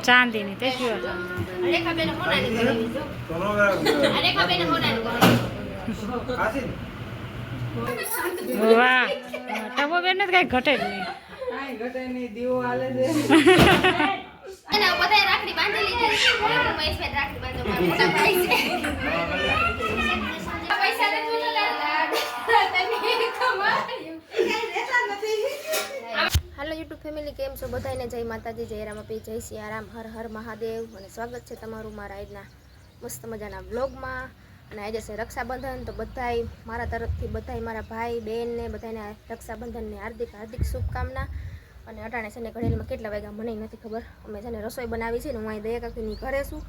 ચાંદીની તે શું વાહ ટબો બેન ને કઈ ઘટે જ નહીં કાઈ ઘટે નહીં દીવો હાલે છે અને બધા રાખડી બાંધેલી છે મહેશ ભાઈ રાખડી બાંધો મારા મોટા ભાઈ છે પૈસા ને તું તને કમાયું રહેતા નથી હાલો યુટ્યુબ ફેમિલી કેમ છો બધાને જય માતાજી જય રામાપી જય સિયારામ હર હર મહાદેવ અને સ્વાગત છે તમારું મારા આજના મસ્ત મજાના વ્લોગમાં અને આજે છે રક્ષાબંધન તો બધાય મારા તરફથી બધાય મારા ભાઈ બહેન ને બધાને રક્ષાબંધનની હાર્દિક હાર્દિક શુભકામના અને અટાણે છે ને ઘડેલમાં કેટલા વાગ્યા મને નથી ખબર અમે છે ને રસોઈ બનાવી છે ને હું અહીં દયા કાકીની ઘરે છું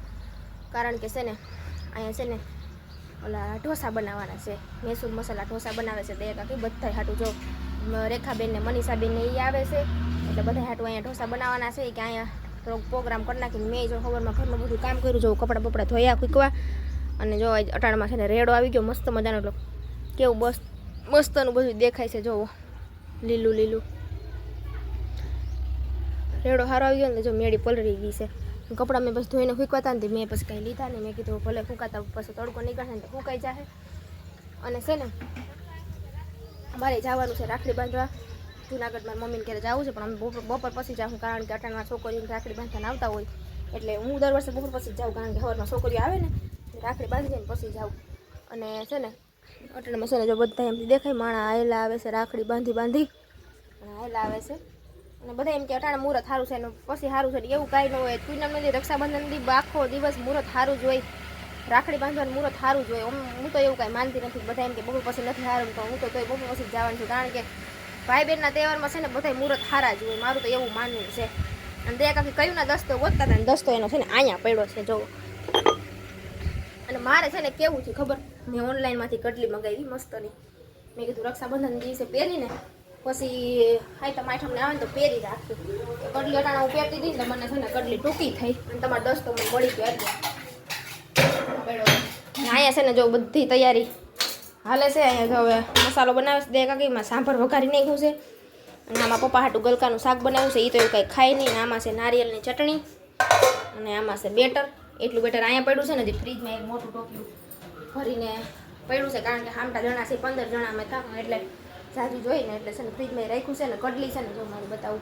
કારણ કે છે ને અહીંયા છે ને ઓલા ઢોસા બનાવવાના છે મૈસૂર મસાલા ઢોસા બનાવે છે દયા કાકી બધાય હાટું જો રેખાબેન ને મનીષાબેન ને એ આવે છે એટલે બધા હાટું અહીંયા ઢોસા બનાવવાના છે કે અહીંયા થોડોક પ્રોગ્રામ કરી નાખીને મેં જો ખબરમાં ઘરનું બધું કામ કર્યું જો કપડાં બપડા ધોયા કૂકવા અને જો અટાણમાં છે ને રેડો આવી ગયો મસ્ત મજાનો એટલો કેવું બસ મસ્તનું બધું દેખાય છે જોવો લીલું લીલું રેડો સારો આવી ગયો ને જો મેળી પલળી ગઈ છે કપડાં મેં બસ ધોઈને ફૂંકવાતા ને મેં પછી કંઈ લીધા ને મેં કીધું ભલે ફૂંકાતા પછી તડકો નીકળશે ને તો ફૂંકાઈ જાય અને છે ને અમારે જવાનું છે રાખડી બાંધવા જુનાગઢમાં મમ્મીને ઘરે જવું છે પણ અમે બપોર પછી જાઉં કારણ કે અટાણમાં છોકરીઓને રાખડી બાંધવાને આવતા હોય એટલે હું દર વર્ષે બપોર પછી જાઉં કારણ કે સવારમાં છોકરીઓ આવે ને રાખડી બાંધી જાય ને પછી જાઉં અને છે ને અટાણમાં છે ને જો બધા એમથી દેખાય માણા આયેલા આવે છે રાખડી બાંધી બાંધી અને આયેલા આવે છે અને બધા એમ કે અટાણે મુહૂર્ત સારું છે ને પછી સારું છે એવું કાંઈ ન હોય પૂનમ નથી રક્ષાબંધન દી આખો દિવસ મુહૂર્ત સારું જ હોય રાખડી બાંધવાનું મુહૂર્ત સારું જ હોય હું તો એવું કાંઈ માનતી નથી બધા એમ કે બપોર પછી નથી સારું તો હું તો બપોર પછી જવાનું છું કારણ કે ભાઈ બહેનના તહેવારમાં છે ને બધા મુહૂર્ત સારા જ હોય મારું તો એવું માનવું છે અને દયા કાકી કયું ના દસ્તો ગોતતા હતા ને દસ્તો એનો છે ને અહીંયા પડ્યો છે જોવો અને મારે છે ને કેવું છે ખબર મેં ઓનલાઈનમાંથી કડલી મંગાવી મસ્તની મેં કીધું રક્ષાબંધન દિવસે પહેરીને પછી હાઈ તો માઠમને આવે ને તો પહેરી રાખી કડલી અટાણા હું પહેરતી હતી ને મને છે ને કડલી ટૂંકી થઈ અને તમારો દસ્તો મને મળી ગયો એટલે અહીંયા છે ને જો બધી તૈયારી હાલે છે અહીંયા જો હવે મસાલો બનાવે છે દયા કાકીમાં સાંભર વઘારી નાખ્યું છે અને આમાં પપ્પા હાટું ગલકાનું શાક બનાવ્યું છે એ તો એવું કાંઈ ખાય નહીં ને આમાં છે નારિયેળની ચટણી અને આમાં છે બેટર એટલું બેટર અહીંયા પડ્યું છે ને જે ફ્રીજમાં એક મોટું ટોપલું ભરીને પડ્યું છે કારણ કે આમટા જણા છે 15 જણા અમે હતા એટલે જાજુ જોઈને એટલે છે ને ફ્રીજમાં રાખ્યું છે ને કડલી છે ને જો મારે બતાવું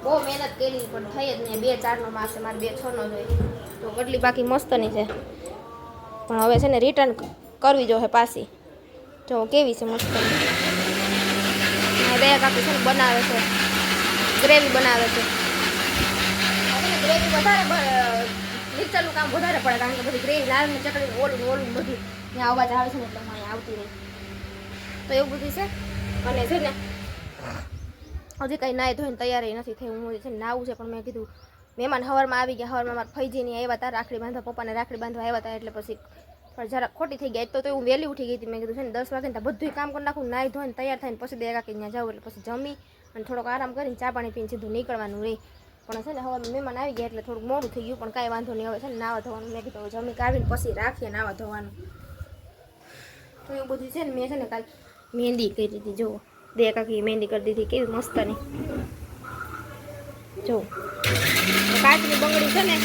બહુ મહેનત કરી પણ થઈ જ નહીં 2 4નો માર્ક છે મારે 2 6નો જોઈએ તો કડલી બાકી મસ્તની છે પણ હવે છે ને રિટર્ન કરવી જોઈએ પાછી જો કેવી છે મસ્ત દયા કાકી છે ને બનાવે છે ગ્રેવી બનાવે છે ગ્રેવી વધારે મિક્સરનું કામ વધારે પડે કારણ કે બધી ગ્રેવી લાલ ને ચકડી ઓલું બધું ત્યાં અવાજ આવે છે ને એટલે હું અહીંયા આવતી નહીં તો એવું બધું છે અને છે ને હજી કંઈ નાહી ધોઈને તૈયારી નથી થઈ હું છે ને નાવું છે પણ મેં કીધું મહેમાન સવારમાં આવી ગયા સવારમાં મારા ફઈજીની આવ્યા હતા રાખડી બાંધવા પપ્પાને રાખડી બાંધવા આવ્યા હતા એટલે પછી જરા ખોટી થઈ ગયા તો હું વહેલી ઉઠી ગઈ હતી મેં કીધું છે ને 10 વાગે ને બધું કામ કરી નાખું નાહી ધોઈને તૈયાર થઈને પછી દયા કાકી ત્યાં જાઉં એટલે પછી જમી અને થોડોક આરામ કરીને ચા પાણી પીને સીધું નીકળવાનું રહી પણ છે ને હવે મહેમાન આવી ગયા એટલે થોડુંક મોડું થઈ ગયું પણ કાંઈ વાંધો નહીં હવે છે ને નાવા ધોવાનું મેં કીધું જમી આવીને પછી રાખીએ નાવા ધોવાનું તો એવું બધું છે ને મેં છે ને કાલ મહેંદી કરી દીધી જુઓ દયા કાકી મહેંદી કરી દીધી કેવી મસ્તની જો કાચની બંગડી છે ને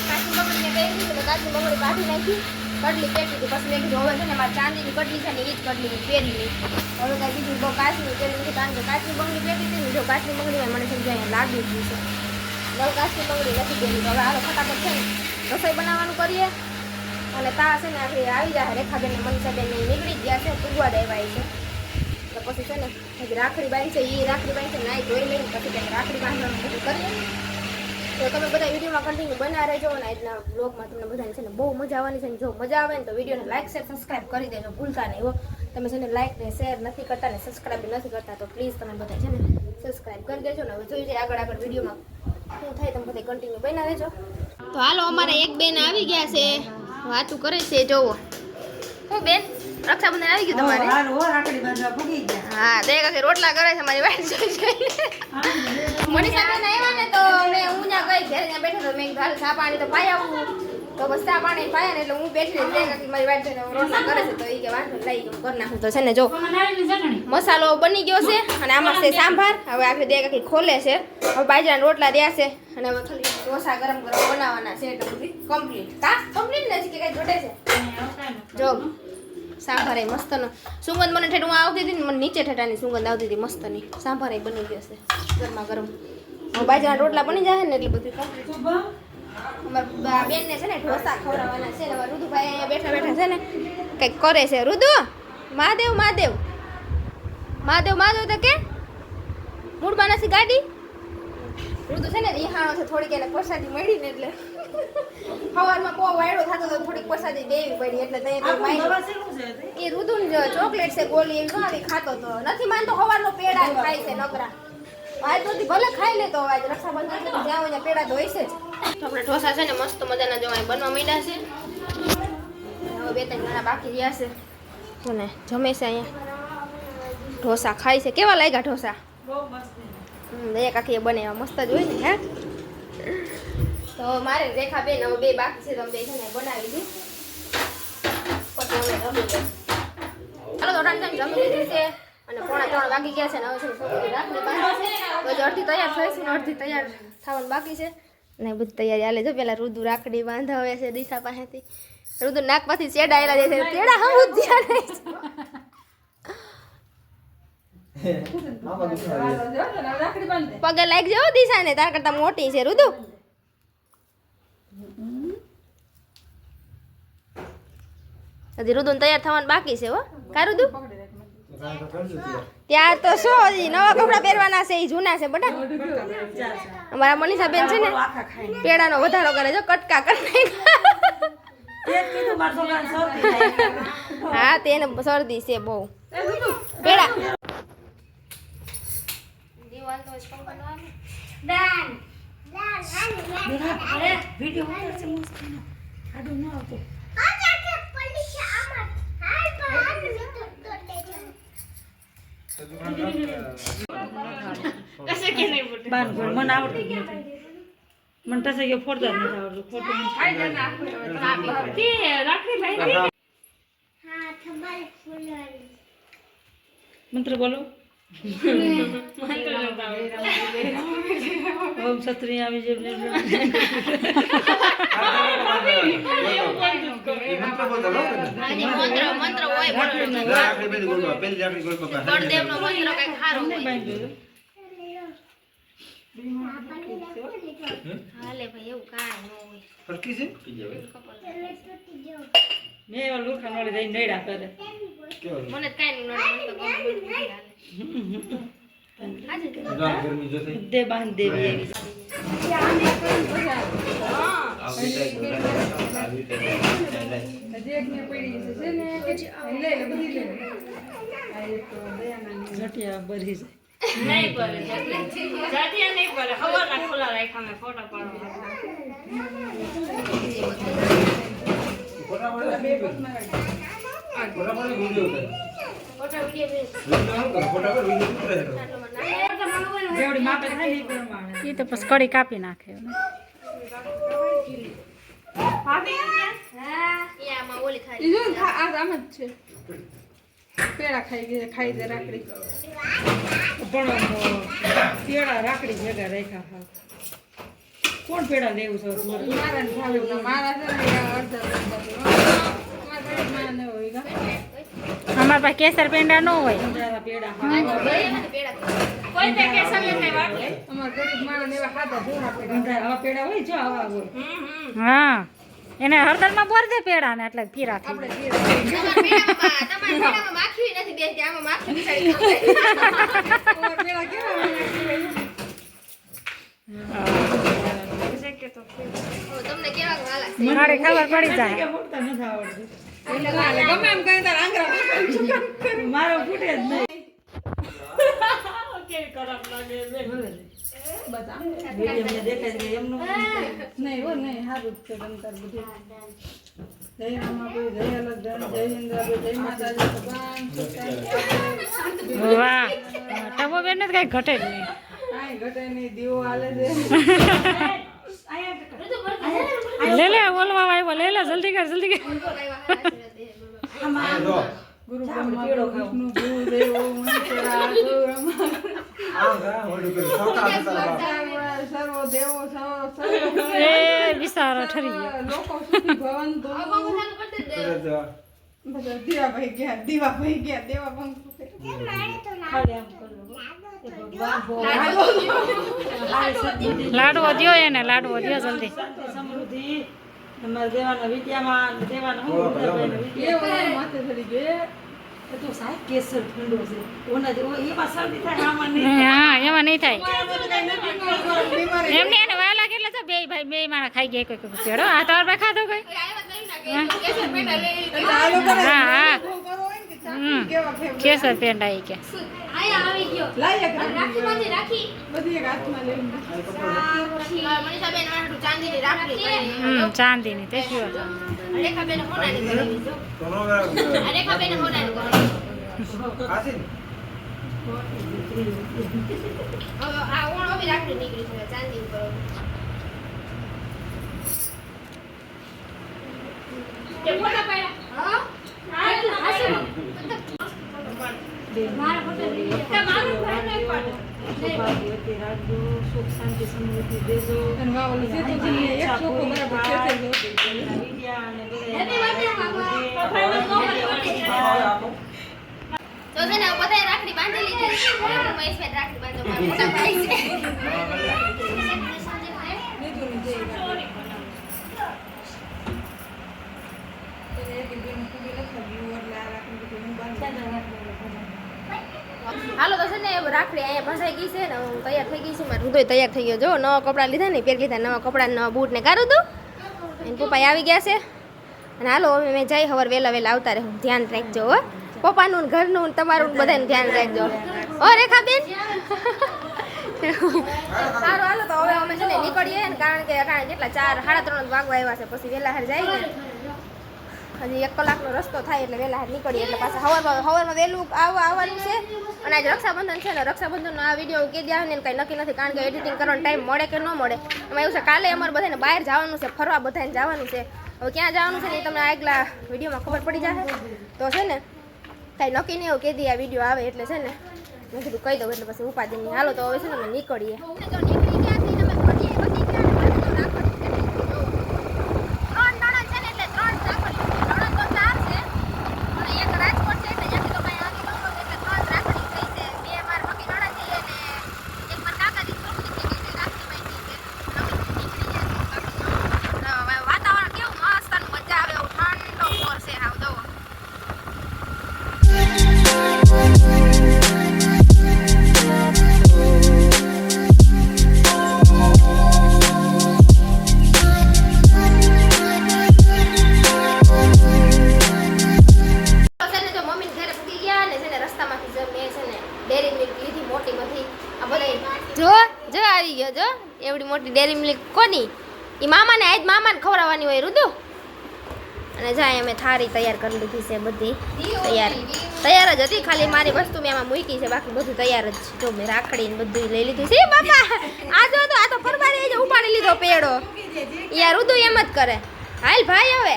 કાચની બંગડીને પહેરી દીધી કાચની બંગડી કાઢી નાખી કડલી પહેરી દીધી પછી મેં કીધું હવે છે ને મારે ચાંદીની કડલી છે ને એ જ કડલી પહેરી લઈ હવે કાંઈ બીજું બહુ કાચની પહેરી દીધી કારણ કે કાચની બંગડી પહેરી દીધી ને જો કાચની બંગડીમાં મને સમજાય અહીંયા લાગી ગયું છે નવ કાચની બંગડી નથી પહેરી હવે હાલો ફટાફટ છે ને રસોઈ બનાવવાનું કરીએ અને તા છે ને આપણે આવી જાય રેખાબેન ને મનીષાબેન ને નીકળી જ ગયા છે પૂગવા દેવાય છે તો પછી છે ને હજી રાખડી બાંધી છે એ રાખડી બાંધી છે નાઈ ધોઈ લઈને પછી કંઈક રાખડી બાંધવાનું બધું કરીએ તો તમે બધા વિડીયોમાં કન્ટિન્યુ બના રહેજો અને આજના બ્લોગમાં તમને બધાને છે ને બહુ મજા આવવાની છે ને જો મજા આવે ને તો વિડીયોને લાઈક શેર સબસ્ક્રાઈબ કરી દેજો ભૂલતા નહીં હો તમે છે ને લાઈક ને શેર નથી કરતા ને સબસ્ક્રાઈબ નથી કરતા તો પ્લીઝ તમે બધા છે ને સબસ્ક્રાઈબ કરી દેજો ને હવે જોઈ જાય આગળ વિડીયોમાં શું થાય તમે બધા કન્ટિન્યુ બના રહેજો તો હાલો અમારે એક બેન આવી ગયા છે વાતું કરે છે જોવો હું બેન રક્ષાબંધન આવી ગયું તમારે રાખડી બાંધવા પૂગી ગયા હા દયા કાકી રોટલા કરે છે મારી વાઈફ જોઈ જોઈને મનીષા બેન આવ્યા ને તો મેં હું ત્યાં ગઈ ઘરે ત્યાં બેઠો તો મેં હાલ ચા પાણી તો પાઈ આવું તો બસ ચા પાણી પાયા ને એટલે હું બેઠી રહી કાકી મારી વાત છે રોટલા કરે છે તો એ કે વાંધો લઈ ગયો કરી નાખું તો છે ને જો મસાલો બની ગયો છે અને આમાં છે સાંભાર હવે આપણે બે કાકી ખોલે છે હવે બાજરાના રોટલા રહ્યા છે અને હવે ખાલી ઢોસા ગરમ ગરમ બનાવવાના છે એટલે બધી કમ્પ્લીટ કમ્પ્લીટ નથી કે કઈ જોડે છે જો સાંભાર એ મસ્તનો સુગંધ મને ઠેઠ હું આવતી હતી ને મને નીચે ઠેઠાની સુગંધ આવતી હતી મસ્તની સાંભાર એ બની ગયો છે ગરમા ગરમ હવે બાજરાના રોટલા બની જાય ને એટલે બધું કમ્પ્લીટ અમારા બેનને છે ને ઢોસા ખવડાવવાના છે ને અમારા રુદુભાઈ અહીંયા બેઠા બેઠા છે ને કંઈક કરે છે રુદુ મહાદેવ મહાદેવ મહાદેવ મહાદેવ તો કે મૂળમાં નથી ગાડી રુદુ છે ને રિહાણો છે થોડીક એને પ્રસાદી મળી ને એટલે સવારમાં બહુ વાયડો થતો તો થોડીક પ્રસાદી દેવી પડી એટલે ત્યાં એ રુદુ ચોકલેટ છે ગોળી એવી ખાવી ખાતો તો નથી માનતો સવારનો પેડા ખાય છે નકરા આજ બધી ભલે ખાઈ લેતો આજ રક્ષાબંધન છે જ્યાં હોય પેડા તો હોય છે જ આપણે ઢોસા છે ને મસ્ત મજાના જો બનવા માંડ્યા છે હવે બે ત્રણ જણા બાકી રહ્યા છે તો ને જમે છે અહીંયા ઢોસા ખાય છે કેવા લાગ્યા ઢોસા દયા કાકીએ બને મસ્ત જ હોય ને હે તો મારે રેખા બેન હવે બે બાકી છે તો અમે બે જણા બનાવી દીધી પછી અમે જમી ચાલો તો ટાઈમ જમી લીધી છે અને 2:45 વાગી ગયા છે ને હવે છોકરી રાખડી બાંધે છે તો અડધી તૈયાર થઈશું ને અડધી તૈયાર થવાનું બાકી છે ને બધી તૈયારી હાલે જો પેલા રુદુ રાખડી બાંધાવે છે દિશા પાસેથી રુદુ નાક પાછી ચેડા આવેલા છે ચેડા હમ ધ્યાન પગે લાગી જાવ દિશા ને તાર કરતા મોટી છે રુદુ હજી રુદુ તૈયાર થવાનું બાકી છે હો કા રુદુ ત્યાં તો શું નવા કપડા પહેરવાના છે એ જૂના છે બટા અમારા મનીષા બેન છે ને પેડાનો વધારો કરે જો કટકા કરી હા તેને શરદી છે બહુ પેડા મને આવડતું જ નથી મને તસે કે ફોડતા જ નથી આવડતું ફોટો મંત્ર બોલો ઓમ સત્રી આવી જે મંત્ર હોય ગણદેવનો મંત્ર કઈ ખારો હોય હાલે ભાઈ એવું કાંઈ ન હોય ફરકી છે મેં એવા લુખા નોડી દઈ નડ્યા કરે મને કાંઈ ન નડે ગરમી જો થઈ દે બાંધ દેવી એવી ઘટિયા ભરી છે નહીં પડે જાતિયા નહીં પડે હવાના ખુલ્લા રાખ્યા મેં ફોટા પાડવા જેવડી માપે થાય ને પ્રમાણે એ તો પછી કડી કાપી નાખે પેડા ખાઈ દે રાખડી પણ પેડા રાખડી ભેગા રાખ્યા હા કોણ પેડા લેવું છે અમારા પાસે કેસર પેંડા ન હોય પેડા કોઈ તે કેસર નહીં વાટલે અમાર ગરીબ માણસ એવા ખાધા ધોરા પેડા આવા પેડા હોય જો આવા હોય હા એને હળદરમાં બોર દે પેડા ને એટલે ફીરા થઈ આપણે માખી નથી બેસતી આમાં માખી બિચારી પેડા કેવા તમને કેવા વાલા મારે ખબર પડી જાય મોટા નથી આવડતું ગમે એમ કઈ તાર આંગરા મારો ફૂટે જ નહીં કે ખરાબ લાગે બધા વિડીયો દેખાય છે એમનું નહીં હો નહીં સારું જ છે તમતાર બધું જય રામાભાઈ જય અલગ જય ઇન્દ્રાભાઈ જય માતાજી ભગવાન વાહ ટબો બેન કઈ ઘટે જ નહીં કાંઈ ઘટે નહીં દીવો હાલે છે લે લે બોલવા આવ્યો લે લે જલ્દી કર જલ્દી કર ગુરુ બ્રહ્મા ગુરુ વિષ્ણુ ગુરુ દેવો મહેશ્વરા સર્વ દેવો સર્વ એ વિસારો ઠરી ગયો લોકો સુખી ભવંતુ બધા દીવાભાઈ ગયા દેવા પંખો લાડવો દ્યો એને લાડવો દ્યો જલ્દી સમૃદ્ધિ તમારે દેવાના વિદ્યામાં દેવાના માથે ચડી ગયે તો સાહેબ કેસર ઠંડો છે ઓના જે એમાં શરદી થાય આમાં નહીં હા એમાં નહીં થાય એમને એને વાલા કેટલા છે બે ભાઈ બે માણા ખાઈ ગયા કોઈ કોઈ ચેડો આ તાર ભાઈ ખાધો કોઈ હા હા કેસર પેંડા આવી કે ચાંદીની તે શું સુખ શાંતિ સમૃદ્ધિ દેજો અને વાવલી સેતુજી એક છોકરો બરાબર ખેતર વિદ્યા અને તો છે ને બધાય રાખડી બાંધી લીધી મહેશભાઈ રાખડી બાંધવા મોટા ભાઈ છે હાલો તો છે ને રાખડી અહીંયા ફસાઈ ગઈ છે ને હું તૈયાર થઈ ગઈ છે મારું હૃદય તૈયાર થઈ ગયો જો નવા કપડાં લીધા ને પહેરી લીધા નવા કપડાં નવા બૂટ ને કાઢું તું એને પપ્પા આવી ગયા છે અને હાલો હવે મેં જઈ ખબર વહેલા આવતા રહે ધ્યાન રાખજો હો પપ્પાનું ને ઘરનું ને તમારું બધાનું ધ્યાન રાખજો ઓ રેખાબેન સારું હાલો તો હવે અમે છે ને નીકળીએ ને કારણ કે કેટલા 4 3:30 વાગવા આવ્યા છે પછી વહેલા હાર જાય ને હજી 1 કલાકનો રસ્તો થાય એટલે વહેલા હાર નીકળીએ એટલે પાછા સવારમાં વહેલું આવવાનું છે અને આજે રક્ષાબંધન છે ને રક્ષાબંધનનો આ વિડીયો કે દ્યા ને કંઈ નક્કી નથી કારણ કે એડિટિંગ કરવાનો ટાઈમ મળે કે ન મળે એમાં એવું છે કાલે અમારે બધાને બહાર જવાનું છે ફરવા બધાને જવાનું છે હવે ક્યાં જવાનું છે ને એ તમને આગલા વિડીયોમાં ખબર પડી જશે તો છે ને કાંઈ નક્કી નહીં એવું કીધી આ વિડીયો આવે એટલે છે ને મેં કીધું કહી દઉં એટલે પછી ઉપાધિ નહીં હાલો તો હવે છે ને અમે નીકળીએ એવડી મોટી ડેરી મિલ્ક કોની એ મામાને આજ મામાને ખવડાવવાની હોય રુદુ અને જાય અમે થાળી તૈયાર કરી લીધી છે બધી તૈયાર જ હતી ખાલી મારી વસ્તુ મેં એમાં મૂકી છે બાકી બધું તૈયાર જ છે જો મેં રાખડી ને બધું લઈ લીધું છે બાપા આ તો ફરવારી જ ઉપાડી લીધો પેડો યાર રુદુ એમ જ કરે હાલ ભાઈ હવે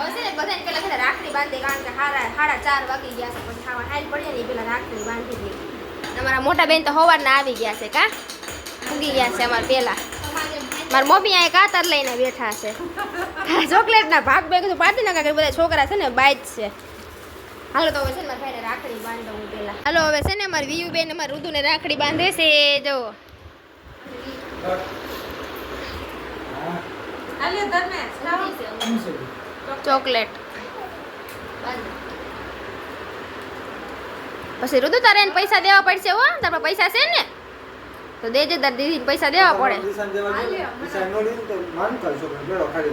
છે ને બધાને પેલા રાખડી બાંધી કારણ કે 4:30 વાગી ગયા છે પછી ખાવા હાલ પડે ને પેલા રાખડી બાંધી દીધી અમારા મોટા બેન તો સવારના આવી ગયા છે કા ઉગી ગયા છે અમારે પેલા મારા મમ્મી અહીંયા કાતર લઈને બેઠા છે ચોકલેટના ભાગ બે કીધું પાડી નાખા કે બધા છોકરા છે ને બાઈજ છે હાલો તો હવે છે ને મારા ભાઈને રાખડી બાંધો હું પેલા હાલો હવે છે ને અમારી વિયુ બેન અમારા ઋતુને રાખડી બાંધે છે જો ચોકલેટ પછી ઋતુ તારે એને પૈસા દેવા પડશે હો તારા પૈસા છે ને તો દેજે તાર દીદીને પૈસા દેવા પડે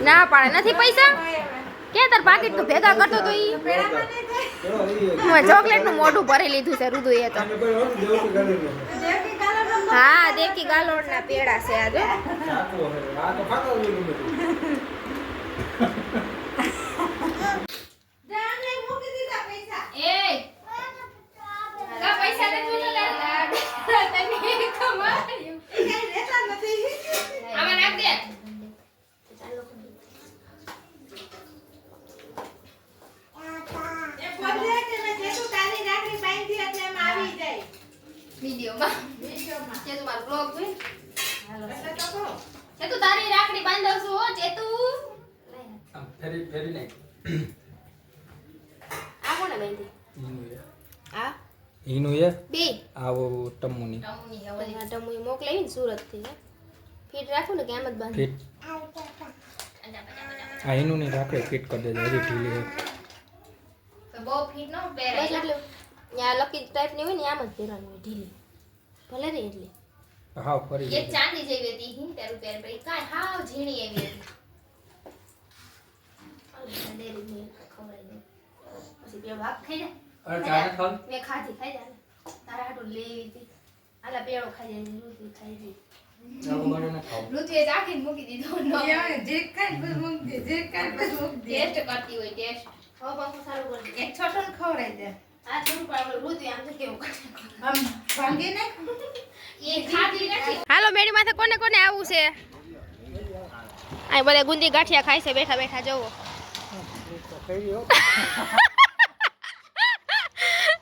ના પાડે નથી પૈસા કે તાર પાકીટ તો ભેગા કરતો તો ઈ ચોકલેટ નું મોઢું ભરી લીધું છે રુદુ એ તો હા દેખી ગાલોડ ના પેડા છે આ જો તારી રાખડી બાંધવ છું હો ચેતુ આમ ફેરી ફેરી નાખ. આ કોને બાંધી ઈનું એ. આ ઈનું એ બે આવો ટમુની ટમુની હવે ટમુઈ મોકલાવી ને સુરત થી ફીટ રાખું ને કે આમ જ બાંધ ફિટ. આ ઈનું ની રાખડી ફિટ કરી દેજો હજી ઢીલી છે. તો બહુ ફીટ ન પહેરાય બસ એટલે ન્યા લકી ટાઈપ ની હોય ને આમ જ પહેરવાની હોય ઢીલી ભલે રે એટલે હાવ ફરી એ જાય. ચાંદી જેવી હતી 70 રૂપિયા પડી કાંઈ હાવ ઝીણી એવી હતી ડેરી મિલ્ક ખવડાવી દે પછી બે ભાગ ખાઈ જા અરે ચાને ખાવ. મેં ખાધી ખાઈ જા તારા હાટું લેવી હતી આલા પેડો ખાઈ જાય ઋતુ ખાઈ જાય આવું મને ન ખાવ. ઋતુએ ચાખીને મૂકી દીધો નો જે કાંઈ બસ મૂકી દે, જે કાંઈ બસ મૂકી દે. ટેસ્ટ કરતી હોય ટેસ્ટ હવે પંખો ચાલુ કરી દે એક છોટોને ખવડાવી દે. આ થોડું પણ આપણે ઋતુ આમ તો કેવું કરે આમ ભાંગી નાખ. એ ખાધી નથી હાલો મેડી માથે કોને કોને આવું છે આ બધા ગુંદી ગાંઠિયા ખાય છે બેઠા બેઠા જોવો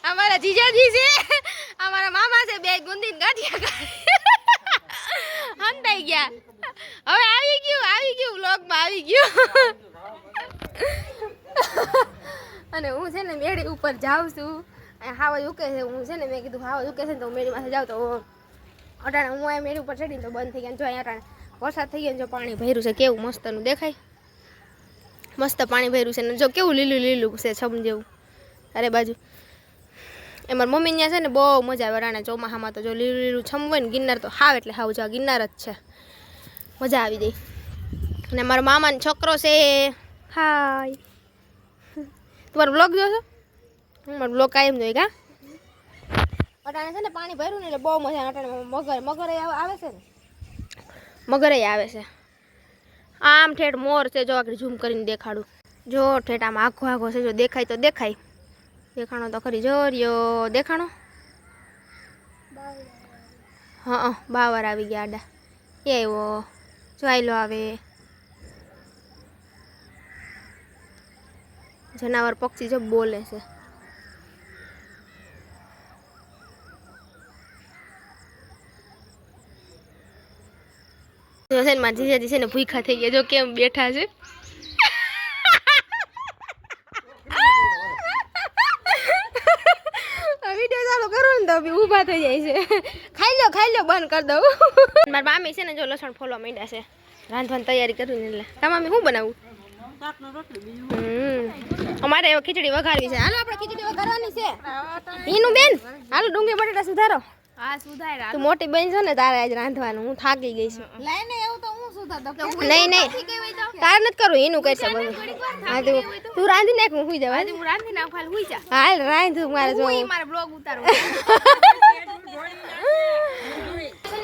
અમારા જીજાજી છે અમારા મામા છે બે ગુંદી ગાંઠિયા ખાય હંતાઈ ગયા હવે આવી ગયું વ્લોગમાં આવી ગયું અને હું છે ને મેળી ઉપર જાઉં છું હાવ ઉકે છે હું છે ને મેં કીધું હાવ ઉકે છે ને તો હું મેળી માથે જાઉં તો અટાણે હું આ મેળી ઉપર ચડીને તો બંધ થઈ ગયા જો અહીંયા અટાણે વરસાદ થઈ ગયો ને જો પાણી ભર્યું છે કેવું મસ્તનું દેખાય મસ્ત પાણી ભર્યું છે ને જો કેવું લીલું લીલું છે છમ જેવું અરે બાજુ એમાં મમ્મી ત્યાં છે ને બહુ મજા આવે અટાણે ચોમાસામાં તો જો લીલું લીલું છમ હોય ને ગિરનાર તો હાવ એટલે હાવ જો ગિરનાર જ છે મજા આવી જાય અને મારા મામાનો છોકરો છે હાય તમારો બ્લોગ જોશો હું મારો બ્લોગ કાયમ જોઈ કા અટાણે છે ને પાણી ભર્યું ને એટલે બહુ મજા અટાણે મગર આવે છે ને મગર આવે છે આમ ઠેઠ મોર છે જો આગળ ઝૂમ કરીને દેખાડું જો ઠેઠ આમ આખો આખો છે જો દેખાય તો દેખાય દેખાણો તો ખરી જો રહ્યો દેખાણો હા બાવર આવી ગયા આડા એ આવ્યો જો આયલો આવે જનાવર પક્ષી જો બોલે છે મારા જીજાજી છે ને ભૂખા થઈ ગયા જો કેમ બેઠા છે વિડીયો ચાલુ કરું ને તો બી ઊભા થઈ જાય છે ખાઈ લો બંધ કરી દઉં મારા મામી છે ને જો લસણ ફોલવા માંડ્યા છે રાંધવાની તૈયારી કરું ને એટલે તમામી શું બનાવું અમારે હવે ખીચડી વઘારવી છે હાલો આપણે ખીચડી વઘારવાની છે ઈનું બેન હાલો ડુંગળી બટાટા સુધારો હા સુધારા તું મોટી બેન છો ને તારે આજ રાંધવાનું હું થાકી ગઈ છું લઈને એવું તો હું સુધા નહીં તારે નથી કરવું એનું કરશે બધું હા તું રાંધી નાખ હું સુઈ જવા હું રાંધી નાખ ખાલી હુઈ જા હાલ રાંધ મારે જો મારે બ્લોગ ઉતારવો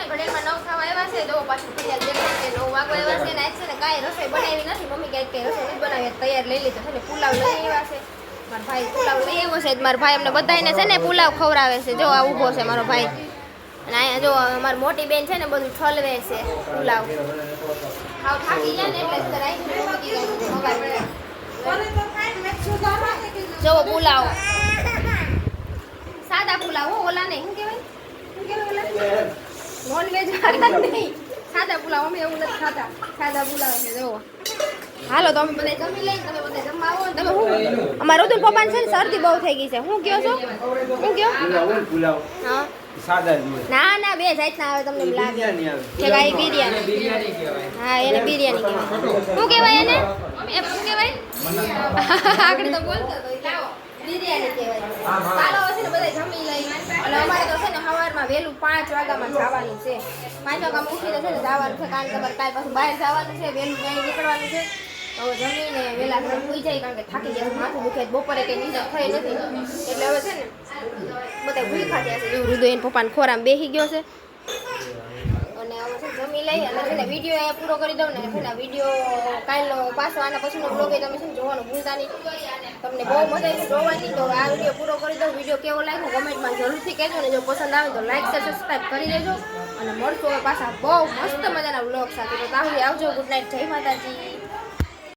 ઘડીમાં 9 થવા આવ્યા છે તો પાછું તૈયાર દેખાય છે 9 વાગવા આવ્યા છે ને આજ છે ને કાંઈ રસોઈ બનાવી નથી મમ્મી કઈ રસોઈ નથી બનાવી તૈયાર લઈ લીધો છે ને પુલાવ લઈ આવ્યા છે મારો ભાઈ પુલાવ લઈ આવ્યો છે મારો ભાઈ અમને બધાને છે ને પુલાવ ખવડાવે છે જો આ ઊભો છે મારો ભાઈ અને અહીંયા જો અમારી મોટી બેન છે ને બધું ઠલવે છે પુલાવ ખાવ થાકી ગયા ને એટલે જો પુલાવ સાદા પુલાવ હો ઓલા નહીં શું કહેવાય નોનવેજ ખાતા નહીં સાદા પુલાવ અમે એવું નથી ખાતા સાદા પુલાવ છે જો હાલો તો અમે બધા જમી લઈ તમે બધા જમવા આવો તમે હું અમારું તો પપ્પાને છે ને શરદી બહુ થઈ ગઈ છે હું કયો છો હું કયો પુલાવ હા સાદા ના બે જાતના આવે તમને લાગે કે ગાય બિરયાની હા એને બિરયાની કહેવાય શું કહેવાય એને એ શું કહેવાય આગળ તો બોલતો તો લાવો બિરયાની કહેવાય ચાલો છે ને બધા જમી લઈ અને અમારે તો છે ને સવારમાં વહેલું 5 વાગ્યામાં જવાનું છે 5 વાગ્યામાં ઉઠીને છે ને જવાનું છે કારણ કે અમારે કાલ પાછું બહાર જવાનું છે વહેલું ક્યાંય નીકળવાનું છે હવે જમીને વહેલા ઘરે સુઈ જાય કારણ કે થાકી ગયા માથું દુખે બપોરે કંઈ નીંદર થઈ નથી એટલે હવે છે ને બધા ભૂખા થયા છે જેવું હૃદય પપ્પાને ખોરામાં બેસી ગયો છે અને હવે છે જમી લઈ અને છે ને વિડીયો અહીંયા પૂરો કરી દઉં ને છે ને વિડીયો કાલનો પાછો આના પછીનો બ્લોગ તમે છે ને જોવાનું ભૂલતા નહીં તમને બહુ મજા આવી જોવાની તો આ વિડીયો પૂરો કરી દઉં વિડીયો કેવો લાગ્યો કમેન્ટમાં જરૂરથી કહેજો ને જો પસંદ આવે તો લાઈક શેર સબસ્ક્રાઈબ કરી લેજો અને મળશું હવે પાછા બહુ મસ્ત મજાના બ્લોગ સાથે તો તાહું આવજો ગુડ નાઇટ જય માતાજી